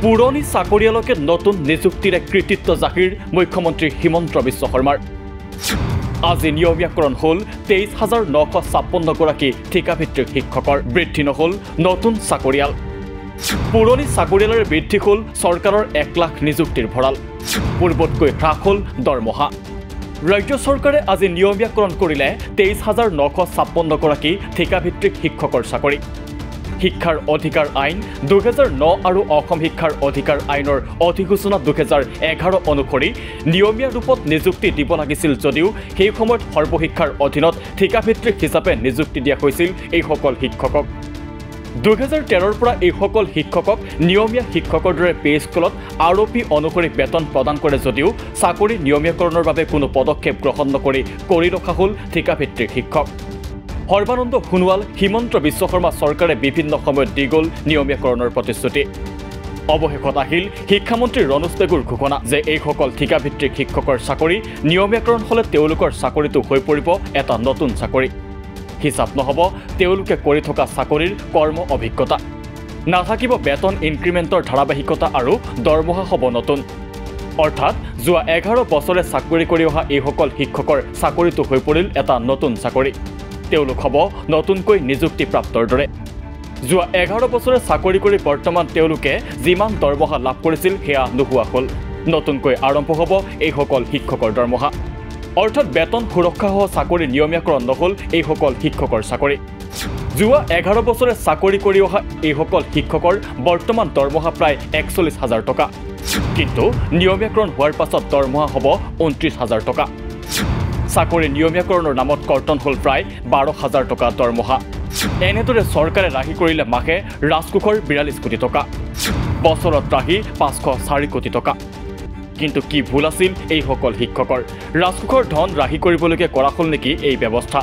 পুৰণি চাকৰিয়ালকে নতুন নিযুক্তিৰে কৃতিত্ব জাহিৰ মুখ্যমন্ত্ৰী হিমন্ত বিশ্ব শৰ্মাৰ আজি নিয়মীয়াকৰণ হ'ল ২৩,৯৫৬ গৰাকী ঠিকাভিত্তিক শিক্ষকৰ বৃদ্ধি নহ'ল নতুন চাকৰিয়াল পুৰণি চাকৰিয়ালৰ বৃদ্ধি হ'ল চৰকাৰৰ ১ লাখ নিযুক্তিৰ ভঁৰাল পূৰ্বতকৈ হ্ৰাস হ'ল দৰমহা ৰাজ্য চৰকাৰে আজি নিয়মীয়াকৰণ কৰিলে ২৩,৯৫৬ গৰাকী ঠিকাভিত্তিক শিক্ষকৰ চাকৰি শিক্ষাৰ অধিকাৰ আইন ২০০৯ আৰু অসম শিক্ষাৰ অধিকাৰ আইনৰ অধিসূচনা ২০১১ অনুসৰি নিয়মীয়া ৰূপত নিযুক্তি দিব লাগিছিল যদিও সেই সময়ত সৰ্বশিক্ষাৰ অধীনত ঠিকাভিত্তিক হিচাপে নিযুক্তি দিয়া হৈছিল এইসকল শিক্ষকক ২০১৩ৰ পৰা এইসকল শিক্ষকক নিয়মীয়া শিক্ষকৰ দৰে পে স্কুলত আৰপি অনুসৰি বেতন প্ৰদান কৰে যদিও চাকৰি নিয়মীয়াকৰণৰ বাবে কোনো পদক্ষেপ গ্ৰহণ নকৰি কৰি ৰখা হ'ল ঠিকাভিত্তিক শিক্ষক সৰ্বানন্দ সোণোৱাল হিমন্ত বিশ্ব শৰ্মা চৰকাৰে বিভিন্ন সময়ত দি গ'ল নিয়মীয়াকৰণৰ প্ৰতিশ্ৰুতি অৱশেষত আহিল শিক্ষামন্ত্ৰী ৰণোজ পেগুৰ ঘোষণা যে এইসকল ঠিকাভিত্তিক শিক্ষকৰ চাকৰি নিয়মীয়াকৰণ হ'লে তেওঁলোকৰ চাকৰিটো হৈ পৰিব এটা নতুন চাকৰি হিচাপ নহ'ব তেওঁলোকে কৰি থকা চাকৰিৰ কৰ্ম অভিজ্ঞতা নাথাকিব বেতন ইনক্ৰিমেণ্টৰ ধাৰাবাহিকতা আৰু দৰমহা হ'ব নতুন অৰ্থাৎ যোৱা ১১ বছৰে চাকৰি কৰি অহা এইসকল শিক্ষকৰ চাকৰিটো হৈ পৰিল এটা নতুন চাকৰি তেওঁলোক হ'ব নতুনকৈ নিযুক্তিপ্ৰাপ্তৰ দৰে যোৱা ১১ বছৰে চাকৰি কৰি বৰ্তমান তেওঁলোকে যিমান দৰমহা লাভ কৰিছিল সেয়া নোহোৱা হ'ল নতুনকৈ আৰম্ভ হ'ব এইসকল শিক্ষকৰ দৰমহা অৰ্থাৎ বেতন সুৰক্ষাসহ চাকৰি নিয়মীয়াকৰণ নহ'ল এইসকল শিক্ষকৰ চাকৰি যোৱা ১১ বছৰে চাকৰি কৰি অহা এইসকল শিক্ষকৰ বৰ্তমান দৰমহা প্ৰায় ৪১,০০০ টকা কিন্তু নিয়মীয়াকৰণ হোৱাৰ পাছত দৰমহা হ'ব ২৯,০০০ টকা চাকৰি নিয়মীয়াকৰণৰ নামত কৰ্তন হ'ল প্ৰায় ১২,০০০ টকা দৰমহা এনেদৰে চৰকাৰে ৰাহি কৰিলে মাহে ৰাজকোষৰ ৪২ কোটি টকা বছৰত ৰাহি ৫০৪ কোটি টকা কিন্তু কি ভুল আছিল এইসকল শিক্ষকৰ ৰাজকোষৰ ধন ৰাহি কৰিবলৈকে কৰা হ'ল নেকি এই ব্যৱস্থা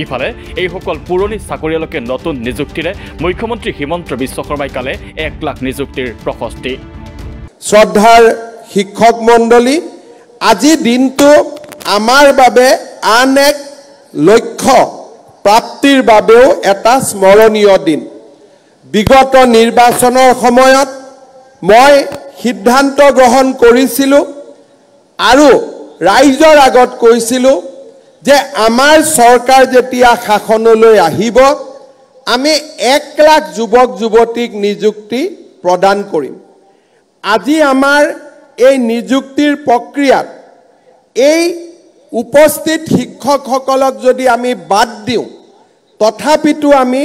ইফালে এইসকল পুৰণি চাকৰিয়ালকে নতুন নিযুক্তিৰে মুখ্যমন্ত্ৰী হিমন্ত বিশ্ব শৰ্মাই কালে ১ লাখ নিযুক্তিৰ প্ৰশস্তি শ্ৰদ্ধাৰ শিক্ষক মণ্ডলী আজি দিনটো আমাৰ বাবে আন এক লক্ষ্য প্ৰাপ্তিৰ বাবেও এটা স্মৰণীয় দিন বিগত নিৰ্বাচনৰ সময়ত মই সিদ্ধান্ত গ্ৰহণ কৰিছিলোঁ আৰু ৰাইজৰ আগত কৈছিলোঁ যে আমাৰ চৰকাৰ যেতিয়া শাসনলৈ আহিব আমি ১ লাখ যুৱক যুৱতীক নিযুক্তি প্ৰদান কৰিম আজি আমাৰ এই নিযুক্তিৰ প্ৰক্ৰিয়াত এই উপস্থিত শিক্ষকসকলক যদি আমি বাদ দিওঁ তথাপিতো আমি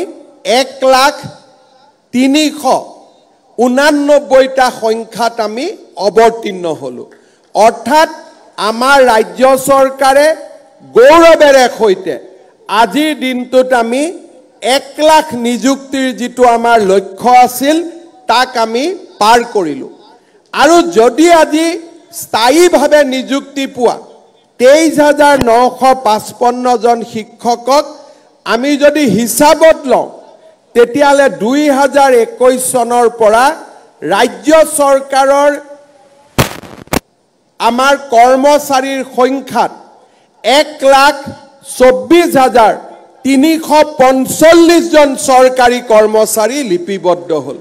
১,৩৯৯টা সংখ্যাত আমি অৱতীৰ্ণ হ'লোঁ অৰ্থাৎ আমাৰ ৰাজ্য চৰকাৰে গৌৰৱেৰে সৈতে আজিৰ দিনটোত আমি ১ লাখ নিযুক্তিৰ যিটো আমাৰ লক্ষ্য আছিল তাক আমি পাৰ কৰিলোঁ আৰু যদি আজি স্থায়ীভাৱে নিযুক্তি পোৱা ২৩,৯৫৫ জন শিক্ষকক আমি যদি হিচাপত লওঁ তেতিয়াহ'লে ২০২১ চনৰ পৰা ৰাজ্য চৰকাৰৰ আমাৰ কৰ্মচাৰীৰ সংখ্যাত ১,২৪,৩৪৫ জন চৰকাৰী কৰ্মচাৰী লিপিবদ্ধ হ'ল